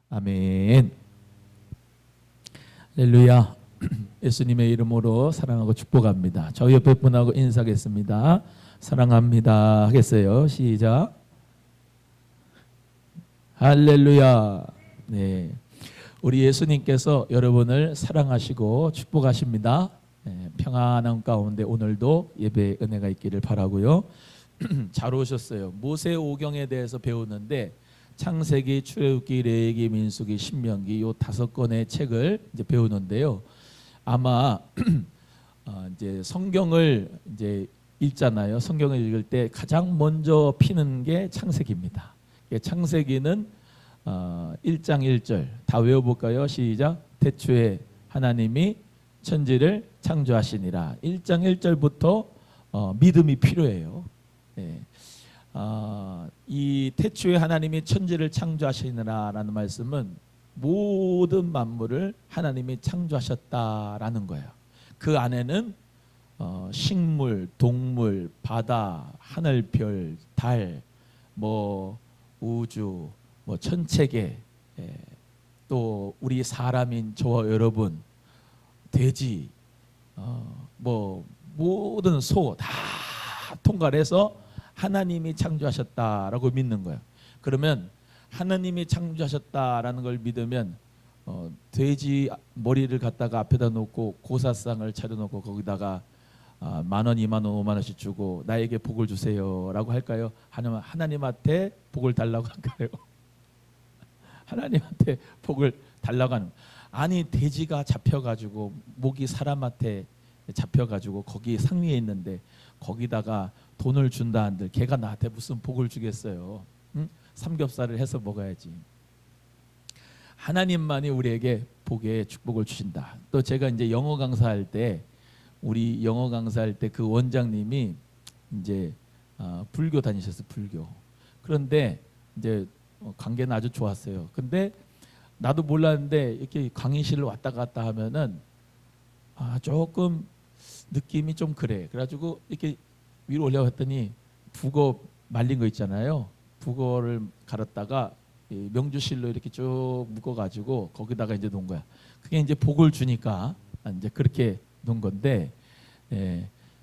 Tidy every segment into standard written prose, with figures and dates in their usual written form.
아멘. 할렐루야. 예수님의 이름으로 사랑하고 축복합니다. 저희 옆에 분하고 인사하겠습니다. 사랑합니다 하겠어요. 시작. 할렐루야. 네, 우리 예수님께서 여러분을 사랑하시고 축복하십니다. 네, 평안한 가운데 오늘도 예배 은혜가 있기를 바라고요. 잘 오셨어요. 모세 오경에 대해서 배우는데 창세기, 출애굽기, 레위기, 민수기, 신명기 요 5권의 책을 이제 배우는데요. 아마 이제 성경을 이제 읽잖아요. 성경을 읽을 때 가장 먼저 피는 게 창세기입니다. 창세기는 1장 1절 다 외워볼까요? 시작. 태초에 하나님이 천지를 창조하시니라. 1장 1절부터 믿음이 필요해요. 네. 이 태초에 하나님이 천지를 창조하시느라라는 말씀은 모든 만물을 하나님이 창조하셨다라는 거예요. 그 안에는 식물, 동물, 바다, 하늘별, 달, 뭐 우주, 뭐 천체계, 또 우리 사람인 저와 여러분, 돼지, 뭐 모든 소 다 통괄해서 하나님이 창조하셨다라고 믿는 거예요. 그러면 하나님이 창조하셨다라는 걸 믿으면 돼지 머리를 갖다가 앞에다 놓고 고사상을 차려놓고 거기다가 10,000원, 20,000원, 50,000원씩 주고 나에게 복을 주세요라고 할까요? 하나님한테 복을 달라고 할까요? 하나님한테 복을 달라고 하는. 아니, 돼지가 잡혀가지고 목이 사람한테 잡혀가지고 거기 상위에 있는데 거기다가 돈을 준다 한들 걔가 나한테 무슨 복을 주겠어요? 응? 삼겹살을 해서 먹어야지. 하나님만이 우리에게 복의 축복을 주신다. 또 제가 이제 영어 강사할 때 우리 영어 강사할 때 그 원장님이 이제 불교 다니셨어요. 불교. 그런데 이제 관계는 아주 좋았어요. 근데 나도 몰랐는데 이렇게 강의실을 왔다 갔다 하면은 조금 느낌이 좀 그래. 그래가지고 이렇게 위로 올라갔더니 북어 말린 거 있잖아요. 북어를 갈았다가 명주실로 이렇게 쭉 묶어가지고 거기다가 이제 놓은 거야. 그게 이제 복을 주니까 이제 그렇게 놓은 건데,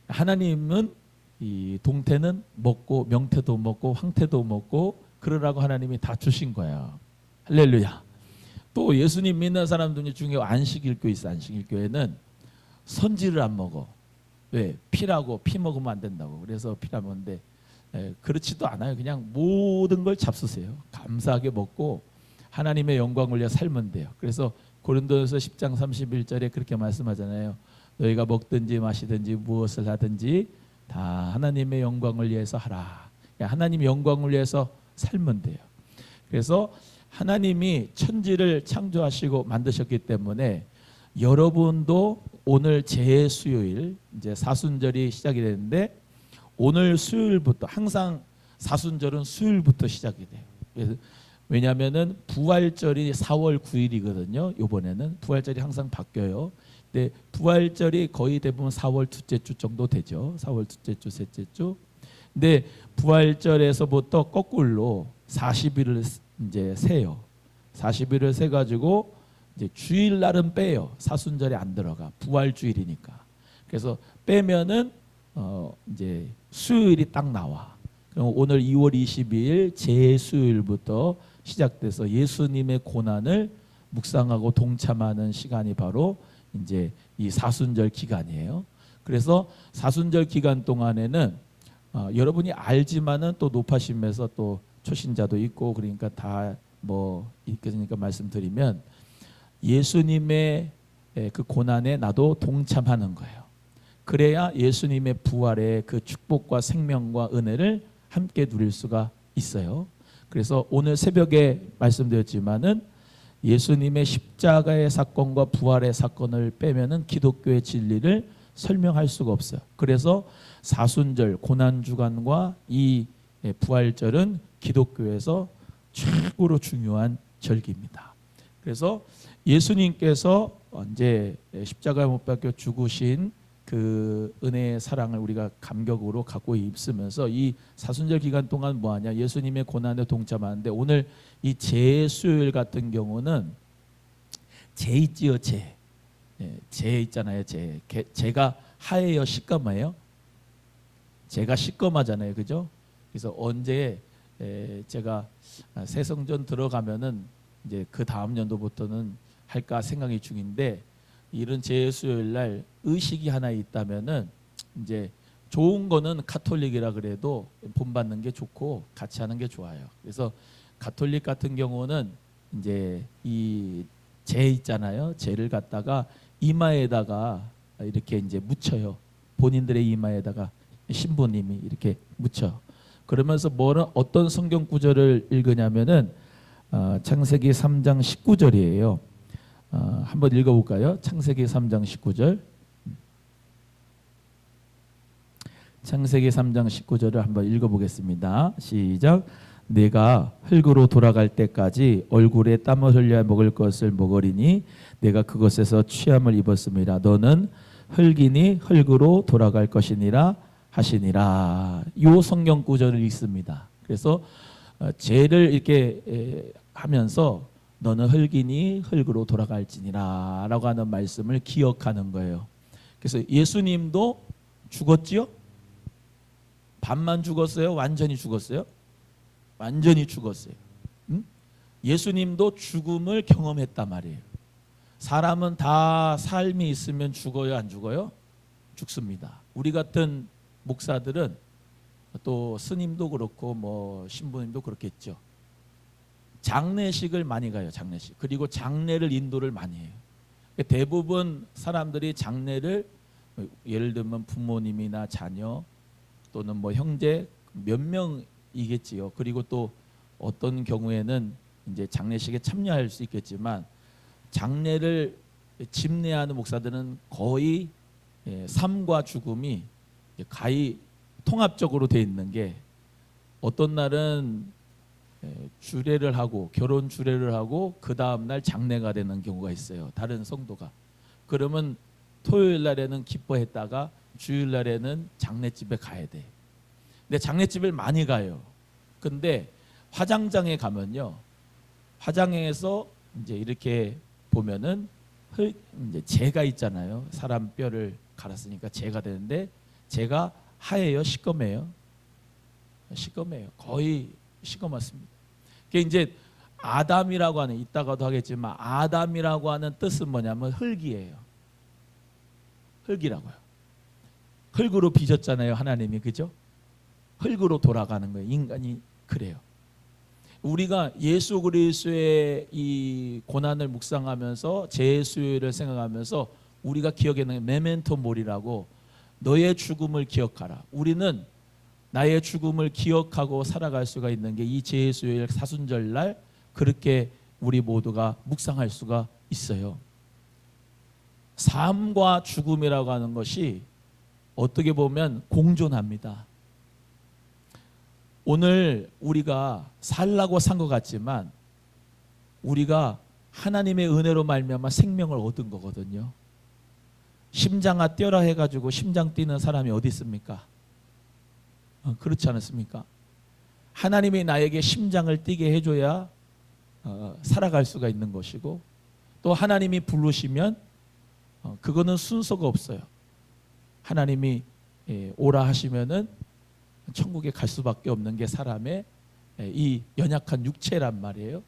하나님은 이 동태는 먹고 명태도 먹고 황태도 먹고 그러라고 하나님이 다 주신 거야. 할렐루야. 또 예수님 믿는 사람들 중에 안식일교 있어. 안식일교에는 선지를 안 먹어. 왜? 피라고. 피 먹으면 안 된다고. 그래서 피라 먹는데 그렇지도 않아요. 그냥 모든 걸 잡수세요. 감사하게 먹고 하나님의 영광을 위해 살면 돼요. 그래서 고린도전서 10장 31절에 그렇게 말씀하잖아요. 너희가 먹든지 마시든지 무엇을 하든지 다 하나님의 영광을 위해서 하라. 하나님의 영광을 위해서 살면 돼요. 그래서 하나님이 천지를 창조하시고 만드셨기 때문에 여러분도 오늘 제수요일 이제 사순절이 시작이 되는데 오늘 수요일부터 항상 사순절은 수요일부터 시작이 돼요. 왜냐하면은 부활절이 4월 9일이거든요. 이번에는 부활절이 항상 바뀌어요. 근데 부활절이 거의 대부분 4월 둘째 주 정도 되죠. 4월 둘째 주, 셋째 주. 근데 부활절에서부터 거꾸로 40일을 이제 세요. 40일을 세 가지고 이제 주일날은 빼요. 사순절에 안 들어가. 부활주일이니까. 그래서 빼면은 이제 수요일이 딱 나와. 그럼 오늘 2월 22일 제수요일부터 시작돼서 예수님의 고난을 묵상하고 동참하는 시간이 바로 이제 이 사순절 기간이에요. 그래서 사순절 기간 동안에는 여러분이 알지만은 또 높아심에서 또 초신자도 있고 그러니까 다 뭐 있으니까 말씀드리면 예수님의 그 고난에 나도 동참하는 거예요. 그래야 예수님의 부활의 그 축복과 생명과 은혜를 함께 누릴 수가 있어요. 그래서 오늘 새벽에 말씀드렸지만은 예수님의 십자가의 사건과 부활의 사건을 빼면은 기독교의 진리를 설명할 수가 없어요. 그래서 사순절 고난주간과 이 부활절은 기독교에서 최고로 중요한 절기입니다. 그래서 예수님께서 이제 십자가에 못 박혀 죽으신 그 그 은혜의 사랑을 우리가 감격으로 갖고 있으면서 이 사순절 기간 동안 뭐하냐, 예수님의 고난에 동참하는데, 오늘 이 제수요일 같은 경우는 제 있지요, 제. 제 있잖아요, 제. 제가 하예요, 시꺼매요? 제가 시꺼매잖아요, 그죠? 그래서 언제 제가 새성전 들어가면은 이제 그 다음 연도부터는 할까 생각이 중인데, 이런 제수요일 날 의식이 하나 있다면은 이제 좋은 거는 가톨릭이라 그래도 본받는 게 좋고 같이 하는 게 좋아요. 그래서 가톨릭 같은 경우는 이제 이 제 있잖아요. 제를 갖다가 이마에다가 이렇게 이제 묻혀요. 본인들의 이마에다가 신부님이 이렇게 묻혀. 그러면서 뭐는 어떤 성경 구절을 읽으냐면은 창세기 3장 19절이에요. 한번 읽어볼까요? 창세기 3장 19절. 창세기 3장 19절을 한번 읽어보겠습니다. 시작. 내가 흙으로 돌아갈 때까지 얼굴에 땀을 흘려 먹을 것을 먹으리니 내가 그것에서 취함을 입었습니다. 너는 흙이니 흙으로 돌아갈 것이니라 하시니라. 이 성경 구절을 읽습니다. 그래서 죄를 이렇게 하면서 너는 흙이니 흙으로 돌아갈지니라 라고 하는 말씀을 기억하는 거예요. 그래서 예수님도 죽었지요? 반만 죽었어요? 완전히 죽었어요? 완전히 죽었어요. 예수님도 죽음을 경험했단 말이에요. 사람은 다 삶이 있으면 죽어요, 안 죽어요? 죽습니다. 우리 같은 목사들은, 또 스님도 그렇고 뭐 신부님도 그렇겠죠. 장례식을 많이 가요, 장례식. 그리고 장례를 인도를 많이 해요. 대부분 사람들이 장례를, 예를 들면 부모님이나 자녀 또는 뭐 형제 몇 명이겠지요. 그리고 또 어떤 경우에는 이제 장례식에 참여할 수 있겠지만, 장례를 집례하는 목사들은 거의 삶과 죽음이 가히 통합적으로 돼 있는 게, 어떤 날은 주례를 하고 결혼 주례를 하고 그 다음 날 장례가 되는 경우가 있어요. 다른 성도가. 그러면 토요일 날에는 기뻐했다가 주일 날에는 장례집에 가야 돼. 근데 장례집을 많이 가요. 근데 화장장에 가면요, 화장에서 이제 이렇게 보면은 이제 재가 있잖아요. 사람 뼈를 갈았으니까 재가 되는데, 재가 하얘요, 시꺼매요? 시꺼매요. 거의 시꺼멓습니다. 그게 이제 아담이라고 하는, 이따가도 하겠지만 아담이라고 하는 뜻은 뭐냐면 흙이에요. 흙이라고요. 흙으로 빚었잖아요, 하나님이. 그죠? 흙으로 돌아가는 거예요. 인간이 그래요. 우리가 예수 그리스도의 이 고난을 묵상하면서 제수요일을 생각하면서 우리가 기억하는 메멘토 모리라고, 너의 죽음을 기억하라. 우리는 나의 죽음을 기억하고 살아갈 수가 있는 게 이 제수요일 사순절 날 그렇게 우리 모두가 묵상할 수가 있어요. 삶과 죽음이라고 하는 것이 어떻게 보면 공존합니다. 오늘 우리가 살라고 산 것 같지만 우리가 하나님의 은혜로 말미암아 생명을 얻은 거거든요. 심장아 뛰어라 해가지고 심장 뛰는 사람이 어디 있습니까? 그렇지 않습니까? 하나님이 나에게 심장을 뛰게 해줘야 살아갈 수가 있는 것이고, 또 하나님이 부르시면 그거는 순서가 없어요. 하나님이 오라 하시면은 천국에 갈 수밖에 없는 게 사람의 이 연약한 육체란 말이에요.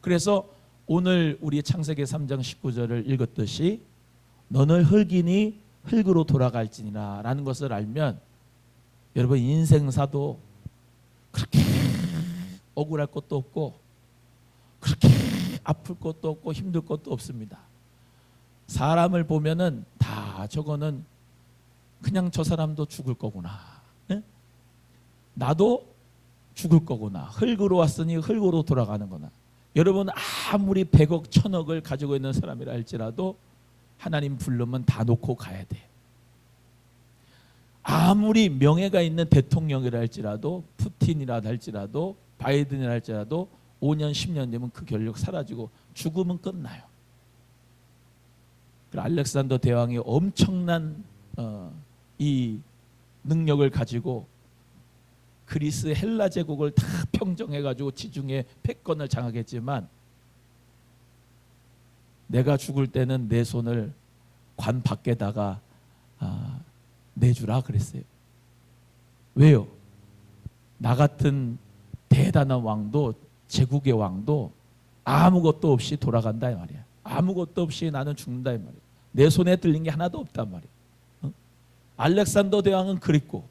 그래서 오늘 우리 창세기 3장 19절을 읽었듯이 너는 흙이니 흙으로 돌아갈지니라 라는 것을 알면, 여러분 인생사도 그렇게 억울할 것도 없고 그렇게 아플 것도 없고 힘들 것도 없습니다. 사람을 보면은 다 저거는 그냥 저 사람도 죽을 거구나, 네? 나도 죽을 거구나, 흙으로 왔으니 흙으로 돌아가는 거나. 여러분 아무리 100억 1000억을 가지고 있는 사람이라 할지라도 하나님 부르면 다 놓고 가야 돼. 아무리 명예가 있는 대통령이라 할지라도, 푸틴이라 할지라도, 바이든이라 할지라도 5년 10년 되면 그 권력 사라지고 죽으면 끝나요. 알렉산더 대왕이 엄청난 이 능력을 가지고 그리스 헬라 제국을 다 평정해가지고 지중해 패권을 장악했지만 내가 죽을 때는 내 손을 관 밖에다가 내주라 그랬어요. 왜요? 나 같은 대단한 왕도, 제국의 왕도 아무것도 없이 돌아간다 이 말이야. 아무것도 없이 나는 죽는다 이 말이야. 내 손에 들린 게 하나도 없단 말이야. 알렉산더 대왕은 그립고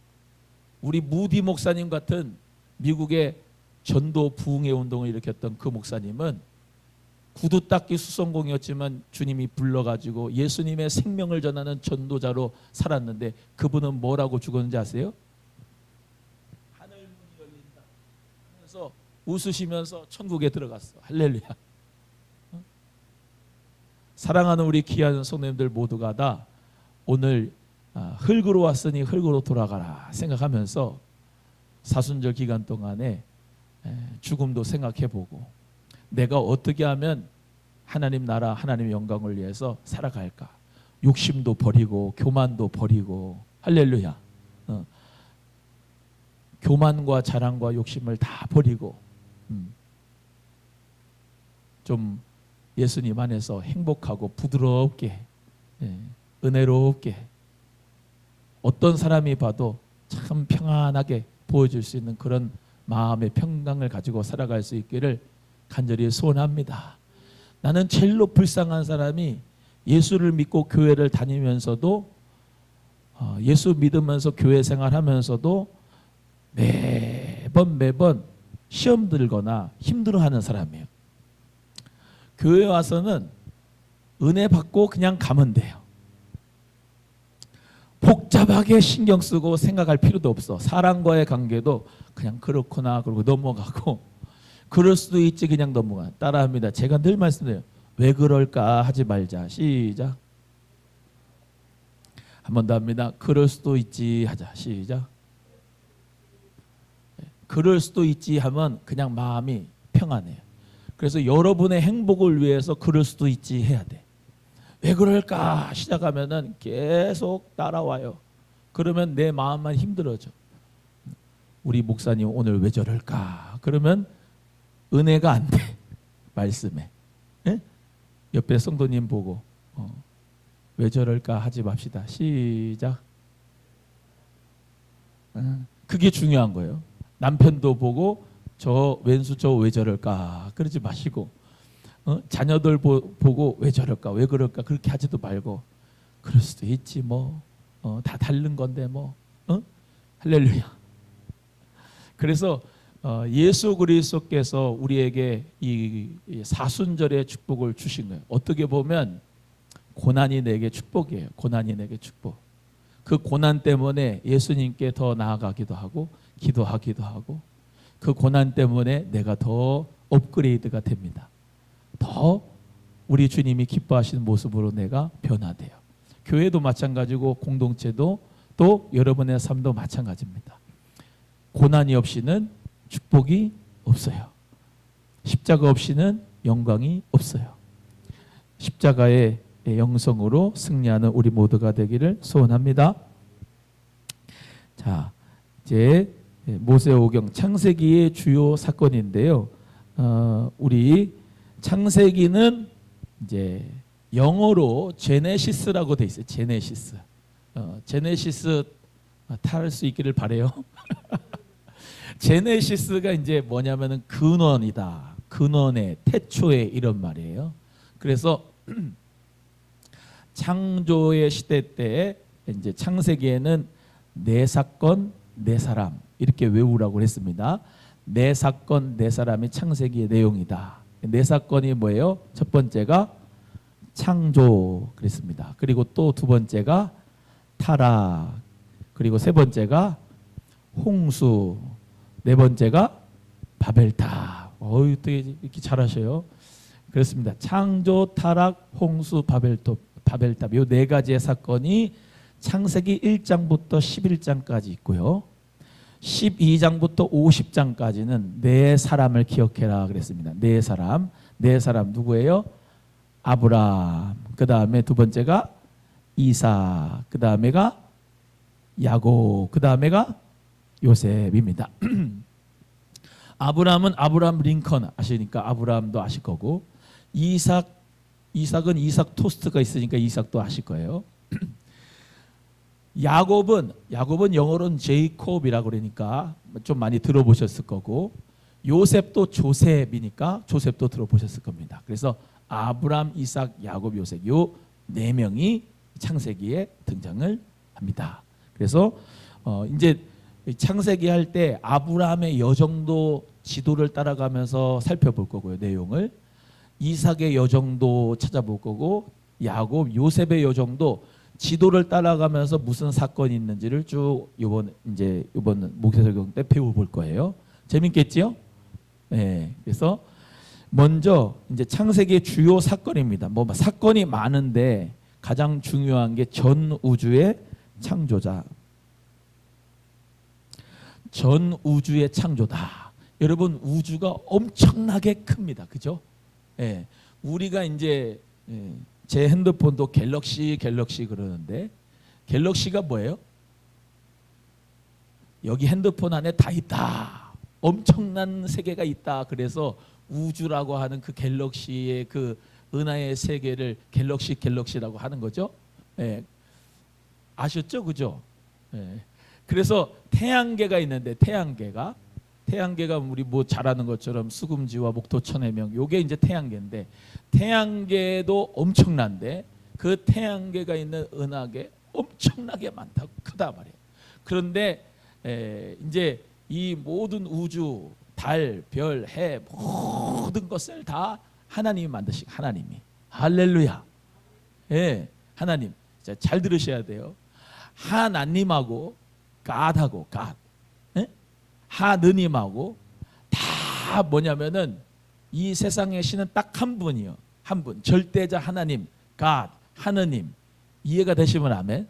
우리 무디 목사님 같은 미국의 전도 부흥회 운동을 일으켰던 그 목사님은 구두 닦기 수성공이었지만 주님이 불러가지고 예수님의 생명을 전하는 전도자로 살았는데 그분은 뭐라고 죽었는지 아세요? 하늘 문이 열린다 하면서 웃으시면서 천국에 들어갔어. 할렐루야. 사랑하는 우리 귀한 성도님들 모두가 다 오늘 흙으로 왔으니 흙으로 돌아가라 생각하면서 사순절 기간 동안에 죽음도 생각해보고 내가 어떻게 하면 하나님 나라 하나님의 영광을 위해서 살아갈까. 욕심도 버리고 교만도 버리고 할렐루야. 교만과 자랑과 욕심을 다 버리고 좀 예수님 안에서 행복하고 부드럽게 은혜롭게 어떤 사람이 봐도 참 평안하게 보여줄 수 있는 그런 마음의 평강을 가지고 살아갈 수 있기를 간절히 소원합니다. 나는 제일로 불쌍한 사람이 예수를 믿고 교회를 다니면서도 예수 믿으면서 교회 생활하면서도 매번 시험 들거나 힘들어하는 사람이에요. 교회 와서는 은혜 받고 그냥 가면 돼요. 복잡하게 신경 쓰고 생각할 필요도 없어. 사람과의 관계도 그냥 그렇구나 그러고 넘어가고 그럴 수도 있지 그냥 넘어가. 따라합니다. 제가 늘 말씀드려요. 왜 그럴까 하지 말자. 시작. 한 번 더 합니다. 그럴 수도 있지 하자. 시작. 그럴 수도 있지 하면 그냥 마음이 평안해요. 그래서 여러분의 행복을 위해서 그럴 수도 있지 해야 돼. 왜 그럴까 시작하면은 계속 따라와요. 그러면 내 마음만 힘들어져. 우리 목사님 오늘 왜 저럴까? 그러면 은혜가 안 돼. 말씀에. 예? 옆에 성도님 보고 왜 저럴까 하지 맙시다. 시작. 그게 중요한 거예요. 남편도 보고 저 왼수 저 왜 저럴까 그러지 마시고 자녀들 보고 왜 저럴까 왜 그럴까 그렇게 하지도 말고 그럴 수도 있지 뭐 다 다른 건데 뭐 할렐루야. 그래서 예수 그리스도께서 우리에게 이 사순절의 축복을 주신 거예요. 어떻게 보면 고난이 내게 축복이에요. 고난이 내게 축복. 그 고난 때문에 예수님께 더 나아가기도 하고 기도하기도 하고 그 고난 때문에 내가 더 업그레이드가 됩니다. 더 우리 주님이 기뻐하시는 모습으로 내가 변화돼요. 교회도 마찬가지고 공동체도 또 여러분의 삶도 마찬가지입니다. 고난이 없이는 축복이 없어요. 십자가 없이는 영광이 없어요. 십자가의 영성으로 승리하는 우리 모두가 되기를 소원합니다. 자, 이제 모세오경 창세기의 주요 사건인데요. 우리 창세기는 이제 영어로 제네시스라고 돼 있어요. 제네시스. 제네시스 탈 수 있기를 바래요. 제네시스가 이제 뭐냐면은 근원이다. 근원의 태초의 이런 말이에요. 그래서 창조의 시대 때 이제 창세기에는 네 사건 네 사람 이렇게 외우라고 했습니다. 네 사건 네 사람이 창세기의 내용이다. 네 사건이 뭐예요? 첫 번째가 창조 그랬습니다. 그리고 또 두 번째가 타락, 그리고 세 번째가 홍수, 네 번째가 바벨탑. 어떻게 이렇게 잘하셔요? 그렇습니다. 창조, 타락, 홍수, 바벨탑 이 네 가지의 사건이 창세기 1장부터 11장까지 있고요. 12장부터 50장까지는 네 사람을 기억해라 그랬습니다. 네 사람 누구예요? 아브라함. 그 다음에 두 번째가 이삭, 그 다음에가 야곱, 그 다음에가 요셉입니다. 아브라함은 아브라함 링컨 아시니까 아브라함도 아실 거고, 이삭은 이삭 토스트가 있으니까 이삭도 아실 거예요. 야곱은 영어로는 제이콥이라고 그러니까 좀 많이 들어보셨을 거고, 요셉도 조셉이니까 조셉도 들어보셨을 겁니다. 그래서 아브람, 이삭, 야곱, 요셉 요 네 명이 창세기에 등장을 합니다. 그래서 이제 창세기 할 때 아브라함의 여정도 지도를 따라가면서 살펴볼 거고요. 내용을 이삭의 여정도 찾아볼 거고, 야곱, 요셉의 여정도 지도를 따라가면서 무슨 사건이 있는지를 쭉 이번 목회 설교 때 배워볼 거예요. 재밌겠지요? 네. 그래서 먼저 이제 창세기의 주요 사건입니다. 뭐 사건이 많은데 가장 중요한 게 전 우주의 창조자. 전 우주의 창조다. 여러분, 우주가 엄청나게 큽니다. 그죠? 예. 우리가 이제 제 핸드폰도 갤럭시 그러는데, 갤럭시가 뭐예요? 여기 핸드폰 안에 다 있다. 엄청난 세계가 있다. 그래서 우주라고 하는 그 갤럭시의 그 은하의 세계를 갤럭시라고 하는 거죠. 예. 아셨죠? 그죠? 예. 그래서 태양계가 있는데, 태양계가 우리 뭐 잘 아는 것처럼 수금지와 목토 천해명, 요게 이제 태양계인데, 태양계도 엄청난데 그 태양계가 있는 은하계 엄청나게 많다, 크다 말이에요. 그런데 이제 이 모든 우주, 달, 별, 해, 모든 것을 다 하나님이 만드신, 하나님이. 할렐루야. 예, 하나님. 자, 잘 들으셔야 돼요. 하나님하고 God하고 God, 예? 하느님하고 다 뭐냐면은 이 세상의 신은 딱 한 분이요. 한 분. 절대자 하나님, God, 하느님. 이해가 되시면 아멘.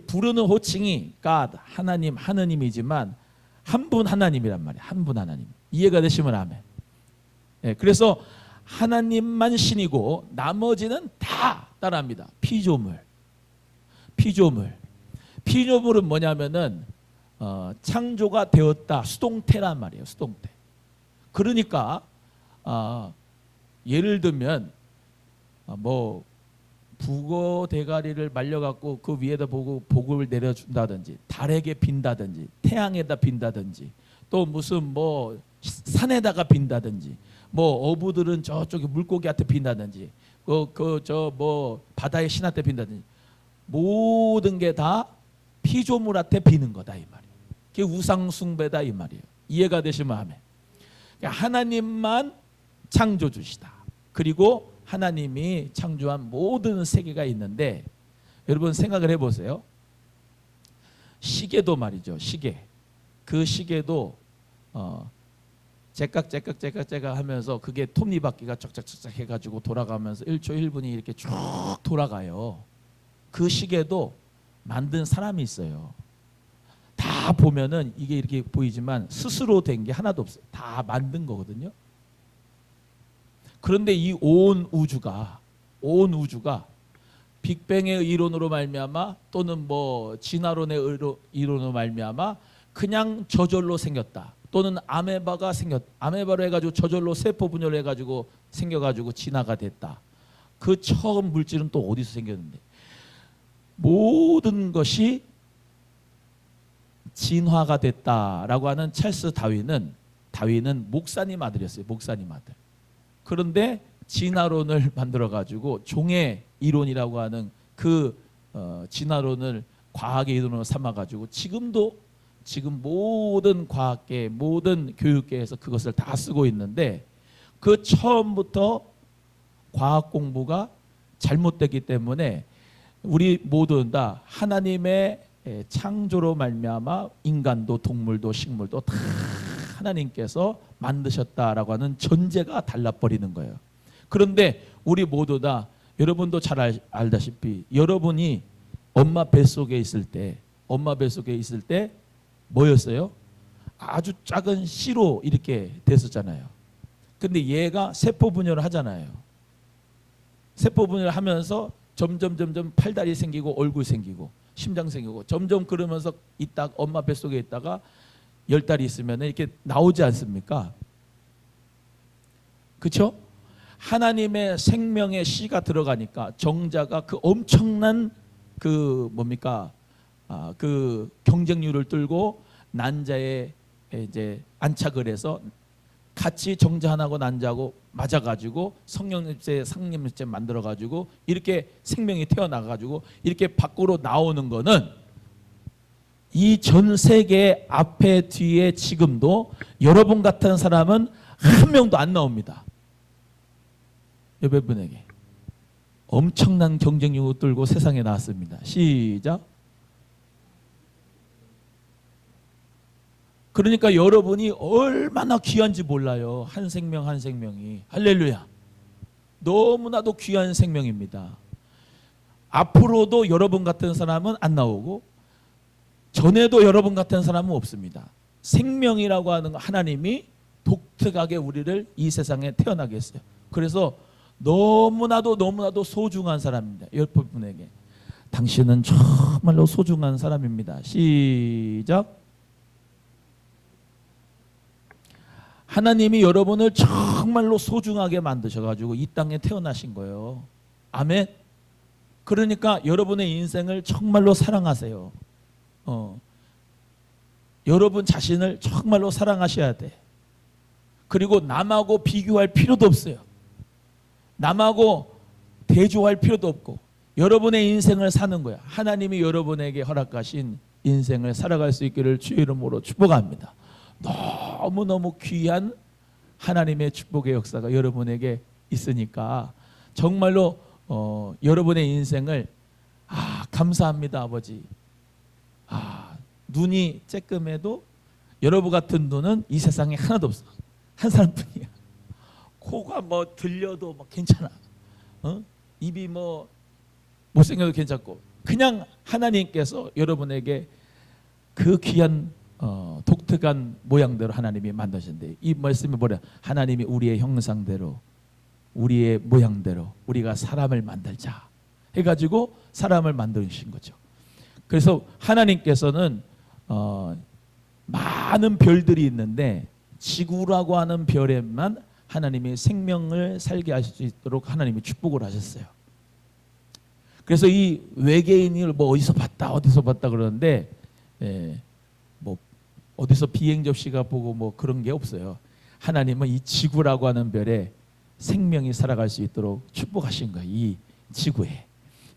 부르는 호칭이 God, 하나님, 하느님이지만 한 분 하나님이란 말이에요. 한 분 하나님. 이해가 되시면 아멘. 예, 그래서 하나님만 신이고 나머지는 다 따라합니다. 피조물. 피조물은 뭐냐면은 창조가 되었다. 수동태란 말이에요. 수동태. 그러니까 예를 들면 뭐 북어 대가리를 말려갖고 그 위에다 보고 복을 내려준다든지, 달에게 빈다든지, 태양에다 빈다든지, 또 무슨 뭐 산에다가 빈다든지, 뭐 어부들은 저쪽에 물고기한테 빈다든지, 뭐 바다의 신한테 빈다든지, 모든 게 다 피조물한테 비는 거다 이 말이에요. 그게 우상 숭배다 이 말이에요. 이해가 되시면 아멘. 그러니까 하나님만 창조주시다. 그리고 하나님이 창조한 모든 세계가 있는데, 여러분 생각을 해보세요. 시계도 말이죠. 시계. 그 시계도 째깍 하면서 그게 톱니바퀴가 쫙쫙 해가지고 돌아가면서 1초 1분이 이렇게 쭉 돌아가요. 그 시계도 만든 사람이 있어요. 다 보면은 이게 이렇게 보이지만 스스로 된 게 하나도 없어요. 다 만든 거거든요. 그런데 이 온 우주가 빅뱅의 이론으로 말미암아, 또는 뭐 진화론의 이론으로 말미암아 그냥 저절로 생겼다. 또는 아메바로 해가지고 저절로 세포 분열을 해가지고 생겨가지고 진화가 됐다. 그 처음 물질은 또 어디서 생겼는데? 모든 것이 진화가 됐다라고 하는 찰스 다윈은 목사님 아들이었어요. 목사님 아들. 그런데 진화론을 만들어가지고 종의 이론이라고 하는 그 진화론을 과학의 이론으로 삼아가지고 지금 모든 과학계, 모든 교육계에서 그것을 다 쓰고 있는데, 그 처음부터 과학 공부가 잘못됐기 때문에 우리 모두 다 하나님의 창조로 말미암아 인간도 동물도 식물도 다 하나님께서 만드셨다라고 하는 전제가 달라버리는 거예요. 그런데 우리 모두 다, 여러분도 잘 알다시피 여러분이 엄마 뱃속에 있을 때 뭐였어요? 아주 작은 씨로 이렇게 됐었잖아요. 근데 얘가 세포 분열을 하잖아요. 세포 분열을 하면서 점점 팔다리 생기고 얼굴 생기고 심장 생기고 점점 그러면서 있다 엄마 뱃속에 있다가 10달이 있으면 이렇게 나오지 않습니까? 그렇죠? 하나님의 생명의 씨가 들어가니까 정자가 그 엄청난 그 뭡니까? 그 경쟁률을 뚫고 난자에 이제 안착을 해서 같이 정자 하나고 난자하고 맞아가지고 성령님체 상님체 만들어가지고 이렇게 생명이 태어나가지고 이렇게 밖으로 나오는 거는 이 전 세계 앞에 뒤에 지금도 여러분 같은 사람은 한 명도 안 나옵니다. 여러분에게 엄청난 경쟁력을 뚫고 세상에 나왔습니다. 시작. 그러니까 여러분이 얼마나 귀한지 몰라요. 한 생명 한 생명이. 할렐루야. 너무나도 귀한 생명입니다. 앞으로도 여러분 같은 사람은 안 나오고 전에도 여러분 같은 사람은 없습니다. 생명이라고 하는 하나님이 독특하게 우리를 이 세상에 태어나게 했어요. 그래서 너무나도 소중한 사람입니다. 여러분에게 당신은 정말로 소중한 사람입니다. 시작. 하나님이 여러분을 정말로 소중하게 만드셔가지고 이 땅에 태어나신 거예요. 아멘. 그러니까 여러분의 인생을 정말로 사랑하세요. 여러분 자신을 정말로 사랑하셔야 돼. 그리고 남하고 비교할 필요도 없어요. 남하고 대조할 필요도 없고 여러분의 인생을 사는 거야. 하나님이 여러분에게 허락하신 인생을 살아갈 수 있기를 주의 이름으로 축복합니다. 너무너무 귀한 하나님의 축복의 역사가 여러분에게 있으니까 정말로 여러분의 인생을 감사합니다 아버지. 눈이 쬐끔해도 여러분 같은 눈은 이 세상에 하나도 없어. 한 사람뿐이야. 코가 뭐 들려도 뭐 괜찮아. 입이 뭐 못생겨도 괜찮고 그냥 하나님께서 여러분에게 그 귀한 독특한 모양대로 하나님이 만드신데 이 말씀이 뭐냐? 하나님이 우리의 형상대로 우리의 모양대로 우리가 사람을 만들자 해가지고 사람을 만드신 거죠. 그래서 하나님께서는 많은 별들이 있는데 지구라고 하는 별에만 하나님이 생명을 살게 하실 수 있도록 하나님이 축복을 하셨어요. 그래서 이 외계인을 뭐 어디서 봤다 그러는데 뭐 어디서 비행 접시가 보고 뭐 그런 게 없어요. 하나님은 이 지구라고 하는 별에 생명이 살아갈 수 있도록 축복하신 거예요. 이 지구에.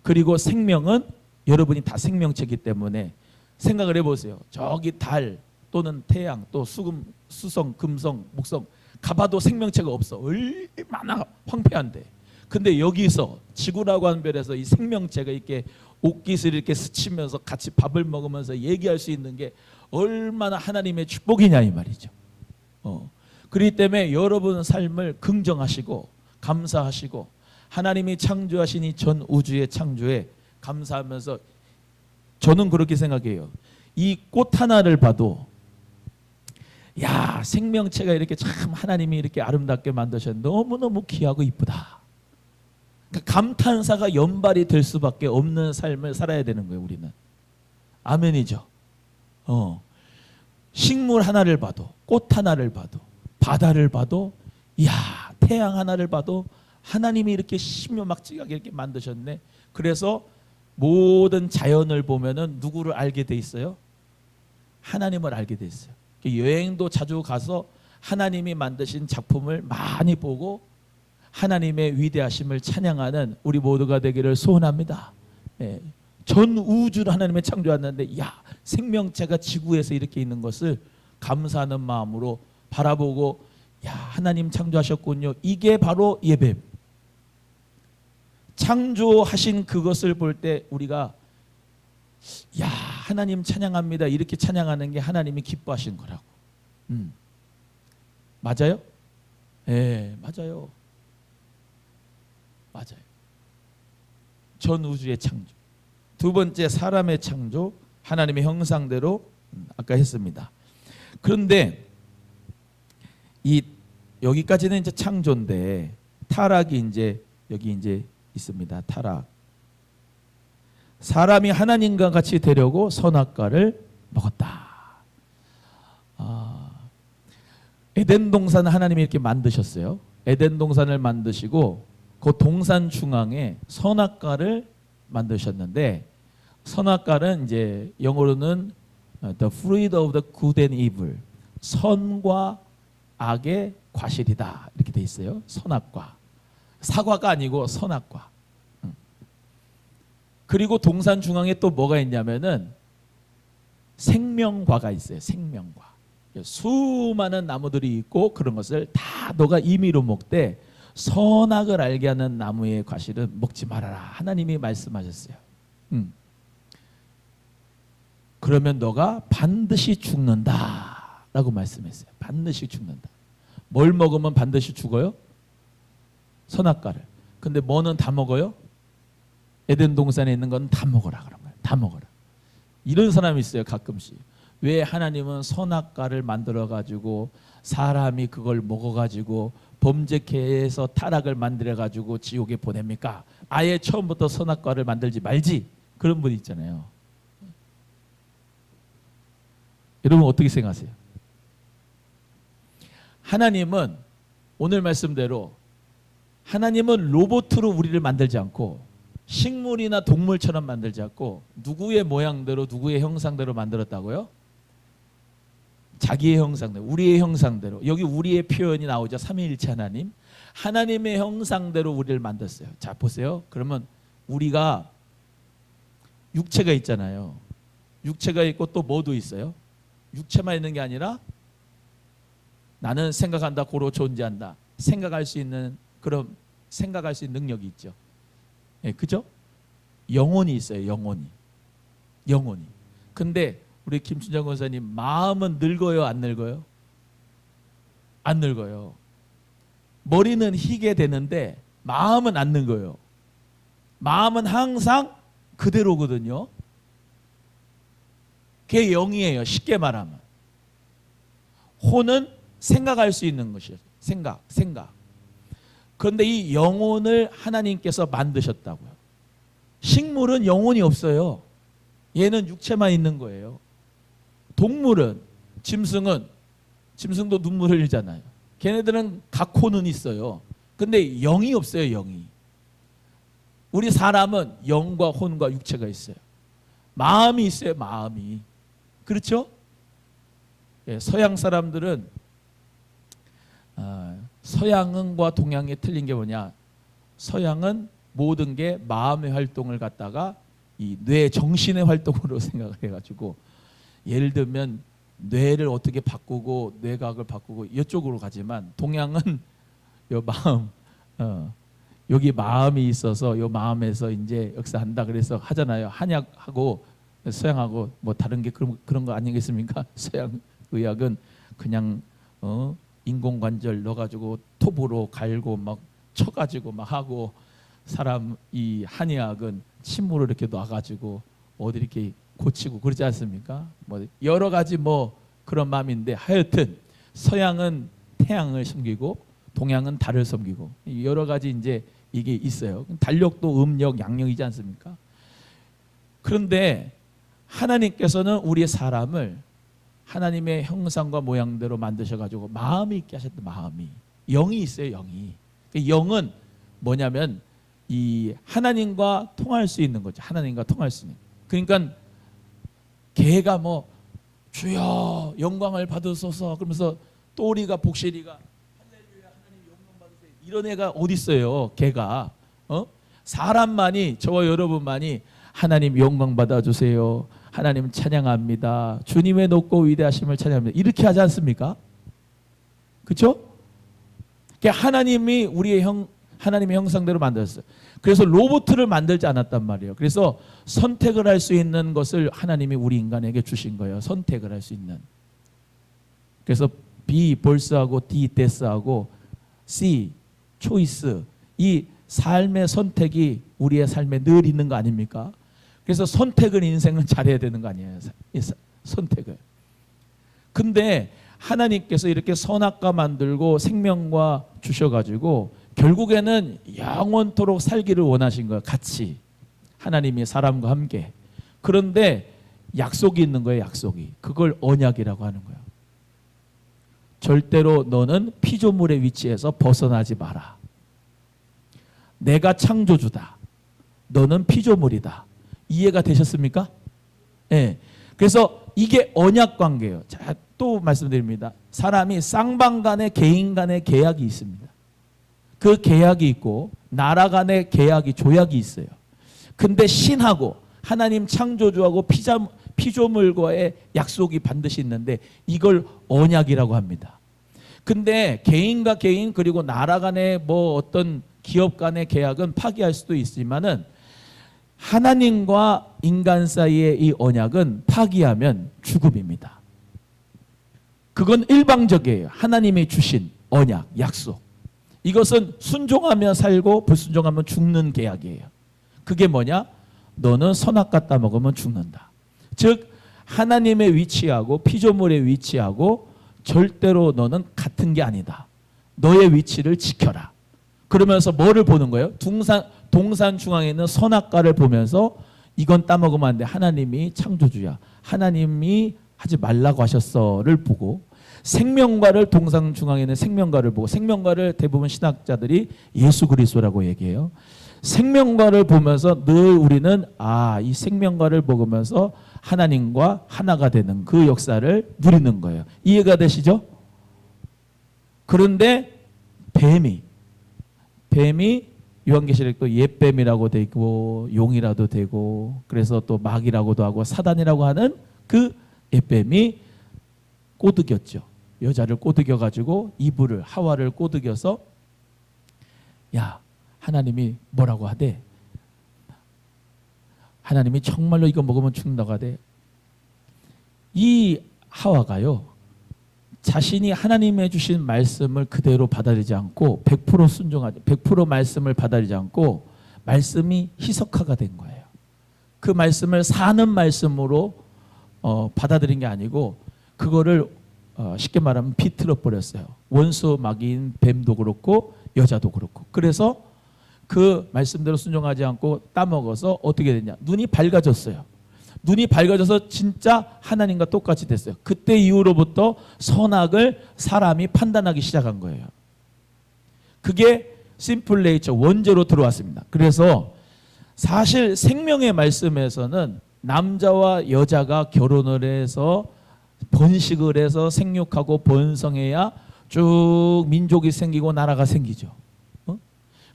그리고 생명은 여러분이 다 생명체이기 때문에 생각을 해보세요. 저기 달 또는 태양 또 수성, 금성, 목성 가봐도 생명체가 없어. 얼마나 황폐한데. 근데 여기서 지구라고 하는 별에서 이 생명체가 이렇게 옷깃을 이렇게 스치면서 같이 밥을 먹으면서 얘기할 수 있는 게 얼마나 하나님의 축복이냐 이 말이죠. 그렇기 때문에 여러분 삶을 긍정하시고 감사하시고 하나님이 창조하신 이 전 우주의 창조에 감사하면서 저는 그렇게 생각해요. 이 꽃 하나를 봐도 야 생명체가 이렇게 참 하나님이 이렇게 아름답게 만드셨는데 너무너무 귀하고 이쁘다. 그러니까 감탄사가 연발이 될 수밖에 없는 삶을 살아야 되는 거예요. 우리는. 아멘이죠. 식물 하나를 봐도 꽃 하나를 봐도 바다를 봐도 이야 태양 하나를 봐도 하나님이 이렇게 신묘막지하게 이렇게 만드셨네. 그래서 모든 자연을 보면은 누구를 알게 돼 있어요? 하나님을 알게 돼 있어요. 여행도 자주 가서 하나님이 만드신 작품을 많이 보고 하나님의 위대하심을 찬양하는 우리 모두가 되기를 소원합니다. 전 우주를 하나님의 창조하는데 야 생명체가 지구에서 이렇게 있는 것을 감사하는 마음으로 바라보고 야 하나님 창조하셨군요. 이게 바로 예배. 창조하신 그것을 볼 때 우리가 야 하나님 찬양합니다 이렇게 찬양하는 게 하나님이 기뻐하신 거라고. 맞아요? 맞아요. 맞아요. 전 우주의 창조. 두 번째 사람의 창조, 하나님의 형상대로 아까 했습니다. 그런데 여기까지는 이제 창조인데 타락이 이제 여기 이제 있습니다. 타락. 사람이 하나님과 같이 되려고 선악과를 먹었다. 에덴 동산을 하나님이 이렇게 만드셨어요. 에덴 동산을 만드시고 그 동산 중앙에 선악과를 만드셨는데, 선악과는 이제 영어로는 the fruit of the good and evil, 선과 악의 과실이다 이렇게 돼 있어요. 선악과, 사과가 아니고 선악과. 그리고 동산 중앙에 또 뭐가 있냐면은 생명과가 있어요. 생명과. 수많은 나무들이 있고 그런 것을 다 너가 임의로 먹되 선악을 알게 하는 나무의 과실은 먹지 말아라. 하나님이 말씀하셨어요. 그러면 너가 반드시 죽는다 라고 말씀했어요. 반드시 죽는다. 뭘 먹으면 반드시 죽어요? 선악과를. 근데 뭐는 다 먹어요? 에덴 동산에 있는 건 다 먹어라 그런 거예요. 다 먹어라. 이런 사람이 있어요. 가끔씩. 왜 하나님은 선악과를 만들어 가지고 사람이 그걸 먹어 가지고 범죄케해서 타락을 만들어 가지고 지옥에 보냅니까? 아예 처음부터 선악과를 만들지 말지. 그런 분이 있잖아요. 여러분 어떻게 생각하세요? 하나님은 오늘 말씀대로 하나님은 로봇으로 우리를 만들지 않고 식물이나 동물처럼 만들지 않고 누구의 모양대로 누구의 형상대로 만들었다고요? 자기의 형상대로, 우리의 형상대로. 여기 우리의 표현이 나오죠. 삼위일체 하나님. 하나님의 형상대로 우리를 만들었어요. 자 보세요. 그러면 우리가 육체가 있잖아요. 육체가 있고 또 뭐도 있어요? 육체만 있는 게 아니라 나는 생각한다, 고로 존재한다. 생각할 수 있는 그런 생각할 수 있는 능력이 있죠. 예, 그죠? 영혼이 있어요. 영혼이. 근데 우리 김춘정 권사님 마음은 늙어요, 안 늙어요? 안 늙어요. 머리는 희게 되는데 마음은 안 늙어요. 마음은 항상 그대로거든요. 그게 영이에요. 쉽게 말하면. 혼은 생각할 수 있는 것이에요. 생각. 그런데 이 영혼을 하나님께서 만드셨다고요. 식물은 영혼이 없어요. 얘는 육체만 있는 거예요. 동물은, 짐승도 눈물 흘리잖아요. 걔네들은 각호는 있어요. 근데 영이 없어요. 영이. 우리 사람은 영과 혼과 육체가 있어요. 마음이 있어요. 마음이. 그렇죠? 예, 서양 사람들은 서양과 동양의 틀린 게 뭐냐? 서양은 모든 게 마음의 활동을 갖다가 이 뇌 정신의 활동으로 생각을 해가지고, 예를 들면 뇌를 어떻게 바꾸고 뇌각을 바꾸고 이쪽으로 가지만, 동양은 요 마음, 여기 마음이 있어서 요 마음에서 이제 역사한다 그래서 하잖아요. 한약하고 서양하고 뭐 다른 게 그런 거 아니겠습니까? 서양 의학은 그냥 인공관절 넣어가지고 톱으로 갈고 막 쳐가지고 막 하고, 사람 이 한의학은 침으로 이렇게 놔가지고 어디 이렇게 고치고 그러지 않습니까? 뭐 여러 가지 뭐 그런 마음인데, 하여튼 서양은 태양을 섬기고 동양은 달을 섬기고 여러 가지 이제 이게 있어요. 달력도 음력, 양력이지 않습니까? 그런데 하나님께서는 우리의 사람을 하나님의 형상과 모양대로 만드셔가지고 마음이 있게 하셨다. 마음이. 영이 있어요. 영이. 영은 뭐냐면 이 하나님과 통할 수 있는 거죠. 하나님과 통할 수 있는. 그러니까 개가 뭐 주여 영광을 받으소서 그러면서 또리가 복실이가 할렐루야 하나님 영광 받으세요. 이런 애가 어디 있어요? 개가. 사람만이, 저와 여러분만이 하나님 영광 받아주세요. 하나님 찬양합니다. 주님의 높고 위대하심을 찬양합니다. 이렇게 하지 않습니까? 그렇죠? 하나님이 우리의 하나님의 형상대로 만들었어요. 그래서 로봇을 만들지 않았단 말이에요. 그래서 선택을 할 수 있는 것을 하나님이 우리 인간에게 주신 거예요. 선택을 할 수 있는. 그래서 B, 벌스하고 D, 데스하고 C, 초이스. 이 삶의 선택이 우리의 삶에 늘 있는 거 아닙니까? 그래서 선택을 인생은 잘해야 되는 거 아니에요. 선택을. 근데 하나님께서 이렇게 선악과 만들고 생명과 주셔가지고 결국에는 영원토록 살기를 원하신 거예요. 같이. 하나님이 사람과 함께. 그런데 약속이 있는 거예요. 약속이. 그걸 언약이라고 하는 거예요. 절대로 너는 피조물의 위치에서 벗어나지 마라. 내가 창조주다. 너는 피조물이다. 이해가 되셨습니까? 네. 그래서 이게 언약 관계예요. 자, 또 말씀드립니다. 사람이 쌍방 간의 개인 간의 계약이 있습니다. 그 계약이 있고 나라 간의 계약이 조약이 있어요. 근데 신하고 하나님 창조주하고 피조물과의 약속이 반드시 있는데 이걸 언약이라고 합니다. 근데 개인과 개인 그리고 나라 간의 뭐 어떤 기업 간의 계약은 파기할 수도 있지만은 하나님과 인간 사이의 이 언약은 파기하면 죽음입니다. 그건 일방적이에요. 하나님이 주신 언약, 약속. 이것은 순종하면 살고 불순종하면 죽는 계약이에요. 그게 뭐냐? 너는 선악과 따먹으면 죽는다. 즉 하나님의 위치하고 피조물의 위치하고 절대로 너는 같은 게 아니다. 너의 위치를 지켜라. 그러면서 뭐를 보는 거예요? 동산 중앙에 있는 선악과를 보면서 이건 따먹으면 안 돼. 하나님이 창조주야. 하나님이 하지 말라고 하셨어를 보고 생명과를 동산 중앙에 있는 생명과를 보고 생명과를 대부분 신학자들이 예수 그리스도라고 얘기해요. 생명과를 보면서 늘 우리는 이 생명과를 먹으면서 하나님과 하나가 되는 그 역사를 누리는 거예요. 이해가 되시죠? 그런데 뱀이 요한계시록도 옛뱀이라고 되고 용이라도 되고 그래서 또 마귀라고도 하고 사단이라고 하는 그 옛뱀이 꼬드겼죠. 여자를 꼬드겨 가지고 이브를 하와를 꼬드겨서 야 하나님이 뭐라고 하대? 하나님이 정말로 이거 먹으면 죽는다고 하대. 이 하와가요 자신이 하나님의 주신 말씀을 그대로 받아들이지 않고 100% 순종하지 100% 말씀을 받아들이지 않고 말씀이 희석화가 된 거예요. 그 말씀을 사는 말씀으로 받아들인 게 아니고 그거를 쉽게 말하면 비틀어 버렸어요. 원수 마귀인 뱀도 그렇고 여자도 그렇고. 그래서 그 말씀대로 순종하지 않고 따먹어서 어떻게 됐냐? 눈이 밝아졌어요. 눈이 밝아져서 진짜 하나님과 똑같이 됐어요. 그때 이후로부터 선악을 사람이 판단하기 시작한 거예요. 그게 심플 네이처 원죄로 들어왔습니다. 그래서 사실 생명의 말씀에서는 남자와 여자가 결혼을 해서 번식을 해서 생육하고 번성해야 쭉 민족이 생기고 나라가 생기죠.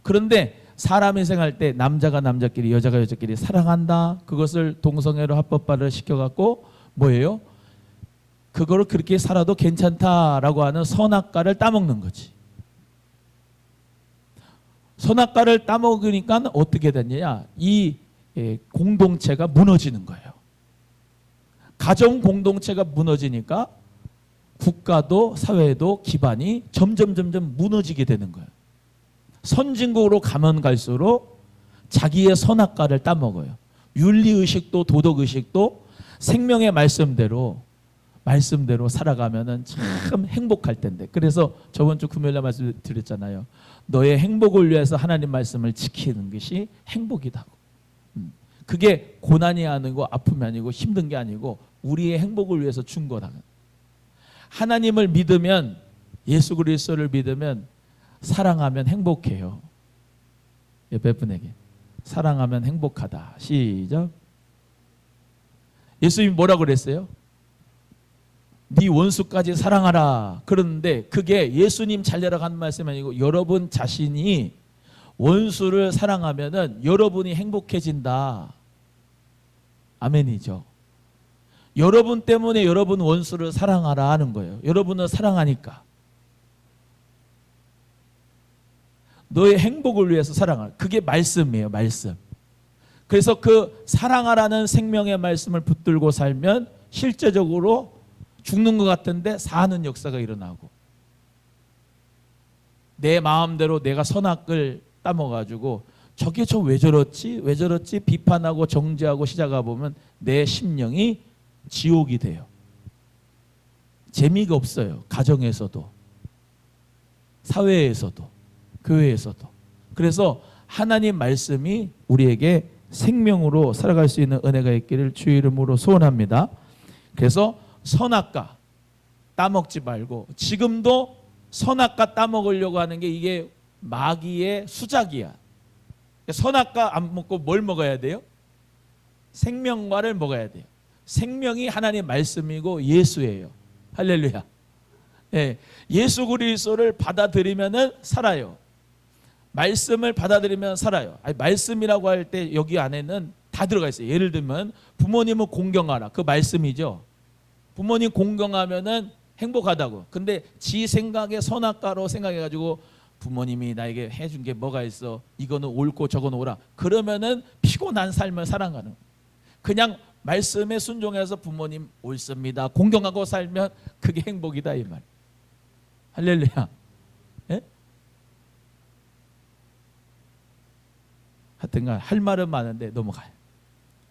그런데 사람이 생할 때 남자가 남자끼리 여자가 여자끼리 사랑한다. 그것을 동성애로 합법화를 시켜갖고 뭐예요? 그거를 그렇게 살아도 괜찮다라고 하는 선악과를 따먹는 거지. 선악과를 따먹으니까 어떻게 됐냐? 이 공동체가 무너지는 거예요. 가정 공동체가 무너지니까 국가도 사회도 기반이 점점 무너지게 되는 거예요. 선진국으로 가면 갈수록 자기의 선악과를 따먹어요. 윤리의식도 도덕의식도 생명의 말씀대로 살아가면 참 행복할 텐데. 그래서 저번 주 금요일에 말씀드렸잖아요. 너의 행복을 위해서 하나님 말씀을 지키는 것이 행복이다. 그게 고난이 아니고 아픔이 아니고 힘든 게 아니고 우리의 행복을 위해서 준 거다. 하나님을 믿으면 예수 그리스도를 믿으면 사랑하면 행복해요. 옆에 분에게 사랑하면 행복하다. 시작. 예수님이 뭐라고 그랬어요? 네 원수까지 사랑하라. 그런데 그게 예수님 잘되라고 하는 말씀이 아니고 여러분 자신이 원수를 사랑하면은 여러분이 행복해진다. 아멘이죠. 여러분 때문에 여러분 원수를 사랑하라 하는 거예요. 여러분을 사랑하니까. 너의 행복을 위해서 사랑하라. 그게 말씀이에요. 말씀. 그래서 그 사랑하라는 생명의 말씀을 붙들고 살면 실제적으로 죽는 것 같은데 사는 역사가 일어나고 내 마음대로 내가 선악을 따먹어가지고 저게 저 왜 저렇지 비판하고 정죄하고 시작하 보면 내 심령이 지옥이 돼요. 재미가 없어요. 가정에서도 사회에서도 교회에서도. 그래서 하나님 말씀이 우리에게 생명으로 살아갈 수 있는 은혜가 있기를 주의 이름으로 소원합니다. 그래서 선악과 따먹지 말고, 지금도 선악과 따먹으려고 하는 게 이게 마귀의 수작이야. 선악과 안 먹고 뭘 먹어야 돼요? 생명과를 먹어야 돼요. 생명이 하나님의 말씀이고 예수예요. 할렐루야. 예, 예수 그리스도를 받아들이면은 살아요. 말씀을 받아들이면 살아요. 아니, 말씀이라고 할 때 여기 안에는 다 들어가 있어요. 예를 들면 부모님을 공경하라. 그 말씀이죠. 부모님 공경하면은 행복하다고. 근데 지 생각에 선악과로 생각해가지고 부모님이 나에게 해준 게 뭐가 있어? 이거는 옳고 저거는 옳아. 그러면은 피곤한 삶을 살아가는 거예요. 그냥 말씀에 순종해서 부모님 옳습니다 공경하고 살면 그게 행복이다 이 말. 할렐루야. 예? 하여튼간 할 말은 많은데 넘어가요.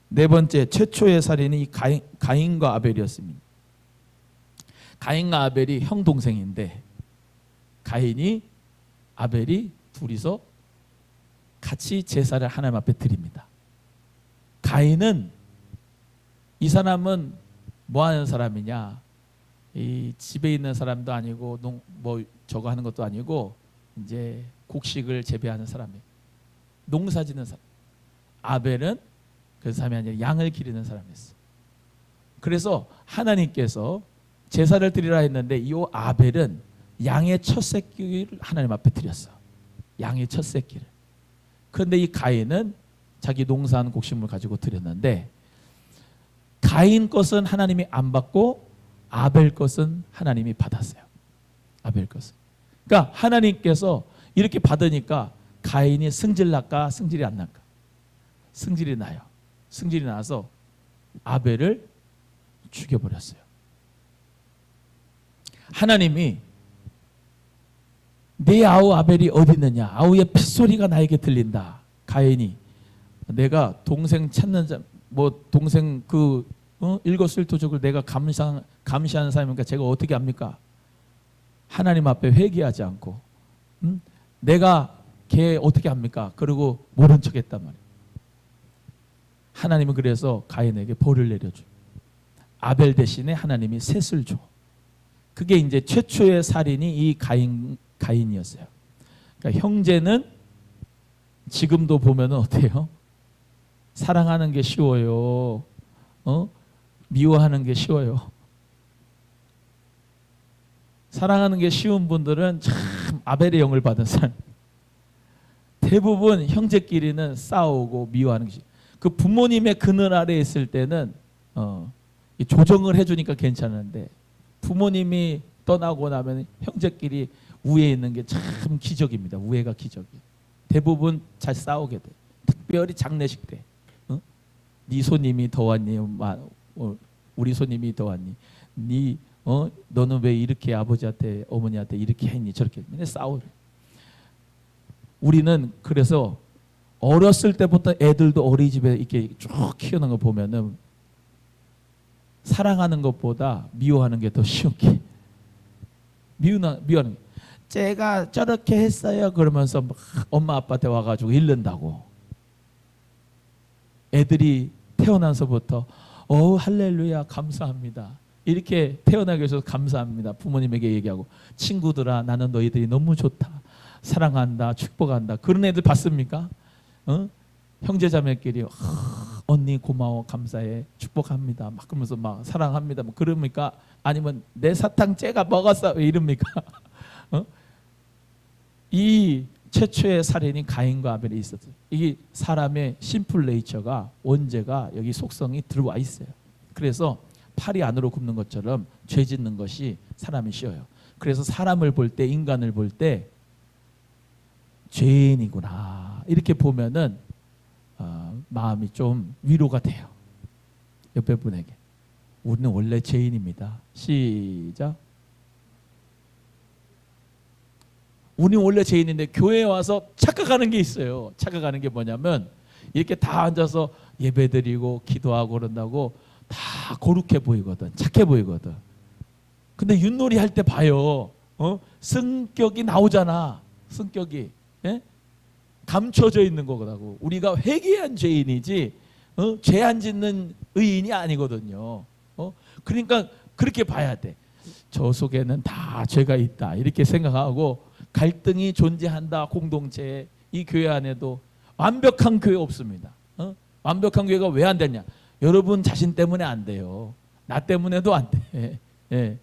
네 번째, 최초의 살인이 가인과 아벨이었습니다. 가인과 아벨이 형 동생인데 가인이 아벨이 둘이서 같이 제사를 하나님 앞에 드립니다. 가인은, 이 사람은 뭐 하는 사람이냐? 이 집에 있는 사람도 아니고 뭐 저거 하는 것도 아니고 이제 곡식을 재배하는 사람이에요. 농사짓는 사람. 아벨은 그 사람이 아니라 양을 기르는 사람이었어요. 그래서 하나님께서 제사를 드리라 했는데 이 아벨은 양의 첫 새끼를 하나님 앞에 드렸어. 양의 첫 새끼를. 그런데 이 가인은 자기 농사한 곡식물 가지고 드렸는데 가인 것은 하나님이 안 받고 아벨 것은 하나님이 받았어요. 아벨 것은. 그러니까 하나님께서 이렇게 받으니까 가인이 승질 날까 승질이 안 날까? 승질이 나요. 승질이 나서 아벨을 죽여버렸어요. 하나님이 내 아우 아벨이 어디 있느냐? 아우의 핏소리가 나에게 들린다. 가인이 내가 동생 찾는 자, 뭐 동생 그 일거수일투족을 내가 감시하는 사람이니까 제가 어떻게 합니까? 하나님 앞에 회개하지 않고 내가 걔 어떻게 합니까? 그리고 모른 척했단 말이에요. 하나님은 그래서 가인에게 벌을 내려줘. 아벨 대신에 하나님이 셋을 줘. 그게 이제 최초의 살인이 이 가인이었어요. 그러니까 형제는 지금도 보면은 어때요? 사랑하는 게 쉬워요. 미워하는 게 쉬워요. 사랑하는 게 쉬운 분들은 참 아벨의 영을 받은 사람. 대부분 형제끼리는 싸우고 미워하는 것이. 그 부모님의 그늘 아래에 있을 때는 조정을 해주니까 괜찮은데 부모님이 떠나고 나면 형제끼리 우애 있는 게 참 기적입니다. 우애가 기적이에요. 대부분 잘 싸우게 돼. 특별히 장례식 때. 네 손님이 더 왔니? 우리 손님이 더 왔니? 너는 왜 이렇게 아버지한테 어머니한테 이렇게 했니? 저렇게 맨날 싸워요. 우리는 그래서 어렸을 때부터 애들도 어린이집에 이렇게 쭉 키우는 거 보면은 사랑하는 것보다 미워하는 게 더 쉬운 게. 미워하는 게. 제가 저렇게 했어요. 그러면서 막 엄마 아빠한테 와가지고 잃는다고. 애들이 태어나서부터 할렐루야 감사합니다. 이렇게 태어나게 해서 감사합니다. 부모님에게 얘기하고 친구들아 나는 너희들이 너무 좋다. 사랑한다. 축복한다. 그런 애들 봤습니까? 형제자매끼리 언니 고마워 감사해 축복합니다. 막 그러면서 막 사랑합니다. 뭐 그럽니까? 아니면 내 사탕 쟤가 먹었어 왜 이럽니까? 이 최초의 살인인 가인과 아벨이 있었어요. 이게 사람의 심플 네이처가 원죄가 여기 속성이 들어와 있어요. 그래서 팔이 안으로 굽는 것처럼 죄 짓는 것이 사람이 쉬워요. 그래서 사람을 볼 때 인간을 볼 때 죄인이구나 이렇게 보면은 마음이 좀 위로가 돼요. 옆에 분에게 우리는 원래 죄인입니다. 시작. 우리는 원래 죄인인데 교회에 와서 착각하는 게 있어요. 착각하는 게 뭐냐면 이렇게 다 앉아서 예배드리고 기도하고 그런다고 다 거룩해 보이거든. 착해 보이거든. 근데 윷놀이 할 때 봐요. 성격이 나오잖아. 성격이. 예? 감춰져 있는 거라고. 우리가 회개한 죄인이지 죄 안 짓는 의인이 아니거든요. 그러니까 그렇게 봐야 돼. 저 속에는 다 죄가 있다 이렇게 생각하고 갈등이 존재한다. 공동체에 이 교회 안에도 완벽한 교회 없습니다. 완벽한 교회가 왜 안 되냐? 여러분 자신 때문에 안 돼요. 나 때문에도 안 돼. 예.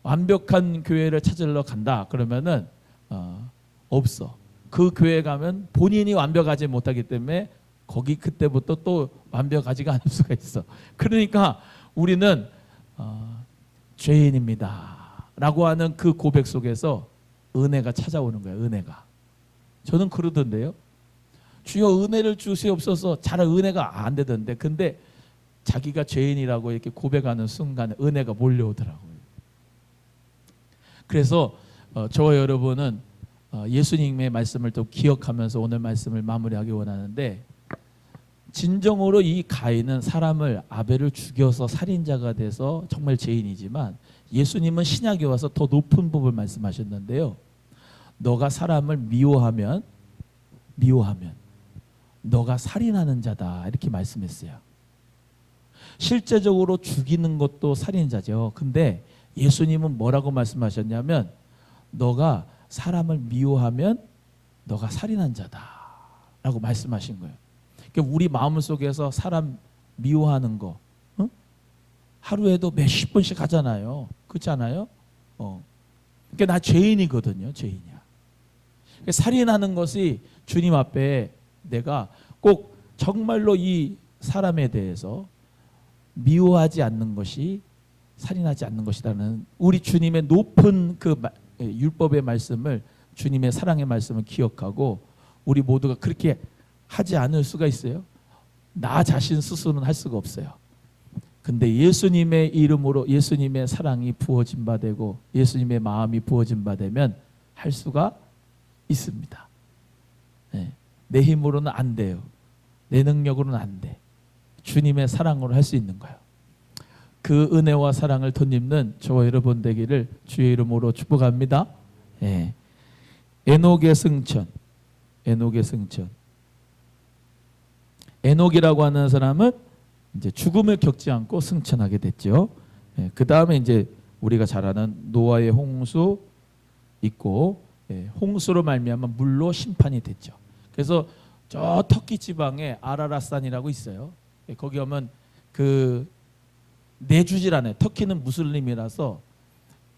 완벽한 교회를 찾으러 간다 그러면은 없어. 그 교회 가면 본인이 완벽하지 못하기 때문에 거기 그때부터 또 완벽하지가 않을 수가 있어. 그러니까 우리는 죄인입니다 라고 하는 그 고백 속에서 은혜가 찾아오는 거예요. 은혜가. 저는 그러던데요. 주여 은혜를 주시옵소서. 잘 은혜가 안 되던데 근데 자기가 죄인이라고 이렇게 고백하는 순간에 은혜가 몰려오더라고요. 그래서 저와 여러분은 예수님의 말씀을 또 기억하면서 오늘 말씀을 마무리하기 원하는데, 진정으로 이 가인은 사람을 아벨을 죽여서 살인자가 돼서 정말 죄인이지만 예수님은 신약에 와서 더 높은 법을 말씀하셨는데요. 너가 사람을 미워하면 너가 살인하는 자다 이렇게 말씀했어요. 실제적으로 죽이는 것도 살인자죠. 근데 예수님은 뭐라고 말씀하셨냐면 너가 사람을 미워하면 너가 살인한 자다라고 말씀하신 거예요. 그러니까 우리 마음속에서 사람 미워하는 거 하루에도 몇십 번씩 하잖아요. 그렇지 않아요? 그러니까 나 죄인이거든요. 죄인이야. 그러니까 살인하는 것이 주님 앞에 내가 꼭 정말로 이 사람에 대해서 미워하지 않는 것이 살인하지 않는 것이라는 우리 주님의 높은 그 율법의 말씀을, 주님의 사랑의 말씀을 기억하고 우리 모두가 그렇게 하지 않을 수가 있어요? 나 자신 스스로는 할 수가 없어요. 근데 예수님의 이름으로 예수님의 사랑이 부어진 바 되고 예수님의 마음이 부어진 바 되면 할 수가 있습니다. 네. 내 힘으로는 안 돼요. 내 능력으로는 안 돼. 주님의 사랑으로 할 수 있는 거예요. 그 은혜와 사랑을 덧입는 저와 여러분 되기를 주의 이름으로 축복합니다. 예. 에녹의 승천. 에녹이라고 하는 사람은 이제 죽음을 겪지 않고 승천하게 됐죠. 예. 그 다음에 이제 우리가 잘 아는 노아의 홍수 있고, 예. 홍수로 말미암아 물로 심판이 됐죠. 그래서 저 터키 지방에 아라라산이라고 있어요. 예. 거기 오면 그 내주질 않아요. 터키는 무슬림이라서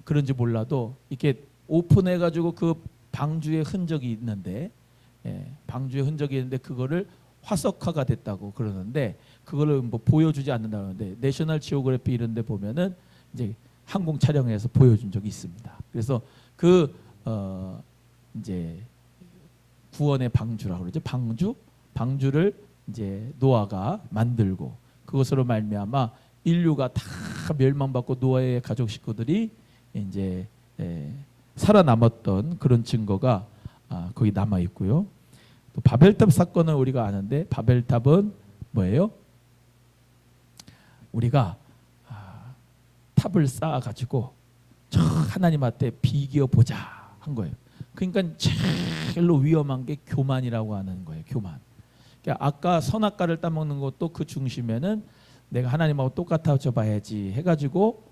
그런지 몰라도 이렇게 오픈해가지고 그 방주의 흔적이 있는데, 방주의 흔적이 있는데 그거를 화석화가 됐다고 그러는데 그거를 뭐 보여주지 않는다는데 내셔널 지오그래피 이런 데 보면은 이제 항공 촬영해서 보여준 적이 있습니다. 그래서 그 이제 구원의 방주라고 그러죠. 방주를 이제 노아가 만들고 그것으로 말미암아 인류가 다 멸망받고 노아의 가족 식구들이 이제 살아남았던 그런 증거가 거기 남아 있고요. 또 바벨탑 사건을 우리가 아는데 바벨탑은 뭐예요? 우리가 탑을 쌓아가지고 저 하나님한테 비겨 보자 한 거예요. 그러니까 제일로 위험한 게 교만이라고 하는 거예요. 교만. 그러니까 아까 선악과를 따먹는 것도 그 중심에는 내가 하나님하고 똑같아져 봐야지 해가지고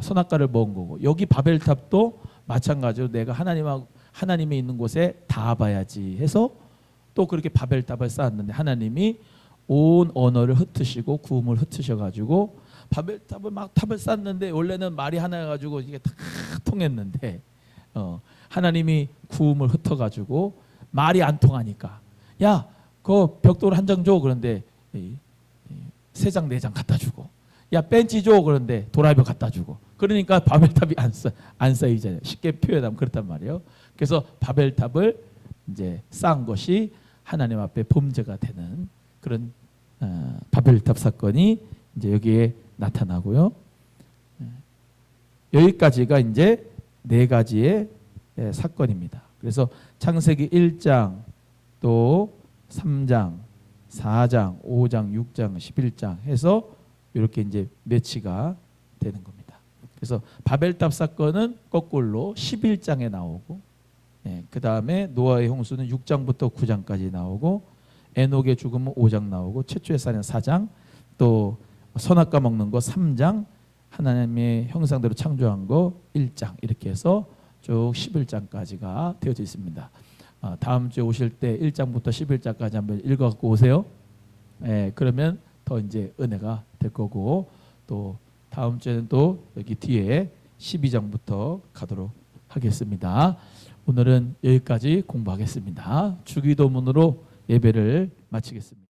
선악과를 먹은 거고, 여기 바벨탑도 마찬가지로 내가 하나님이 있는 곳에 닿아봐야지 해서 또 그렇게 바벨탑을 쌓았는데 하나님이 온 언어를 흩으시고 구음을 흩으셔가지고 바벨탑을 막 탑을 쌓는데 원래는 말이 하나여가지고 이게 다 통했는데 하나님이 구음을 흩어가지고 말이 안 통하니까 야, 그 벽돌 한 장 줘. 그런데 세 장 네 장 갖다 주고, 야 벤치 줘. 그런데 도라이버 갖다 주고, 그러니까 바벨탑이 안 쌓이잖아요. 쉽게 표현하면 그렇단 말이에요. 그래서 바벨탑을 이제 쌓은 것이 하나님 앞에 범죄가 되는 그런 바벨탑 사건이 이제 여기에 나타나고요. 여기까지가 이제 네 가지의 사건입니다. 그래서 창세기 1장 또 3장 4장, 5장, 6장, 11장 해서 이렇게 이제 매치가 되는 겁니다. 그래서 바벨탑 사건은 거꾸로 11장에 나오고 그 다음에 노아의 홍수는 6장부터 9장까지 나오고 에녹의 죽음은 5장 나오고 최초의 살인 4장 또 선악과 먹는 거 3장 하나님의 형상대로 창조한 거 1장 이렇게 해서 쭉 11장까지가 되어져 있습니다. 다음 주에 오실 때 1장부터 11장까지 한번 읽어갖고 오세요. 그러면 더 이제 은혜가 될 거고 또 다음 주에는 또 여기 뒤에 12장부터 가도록 하겠습니다. 오늘은 여기까지 공부하겠습니다. 주기도문으로 예배를 마치겠습니다.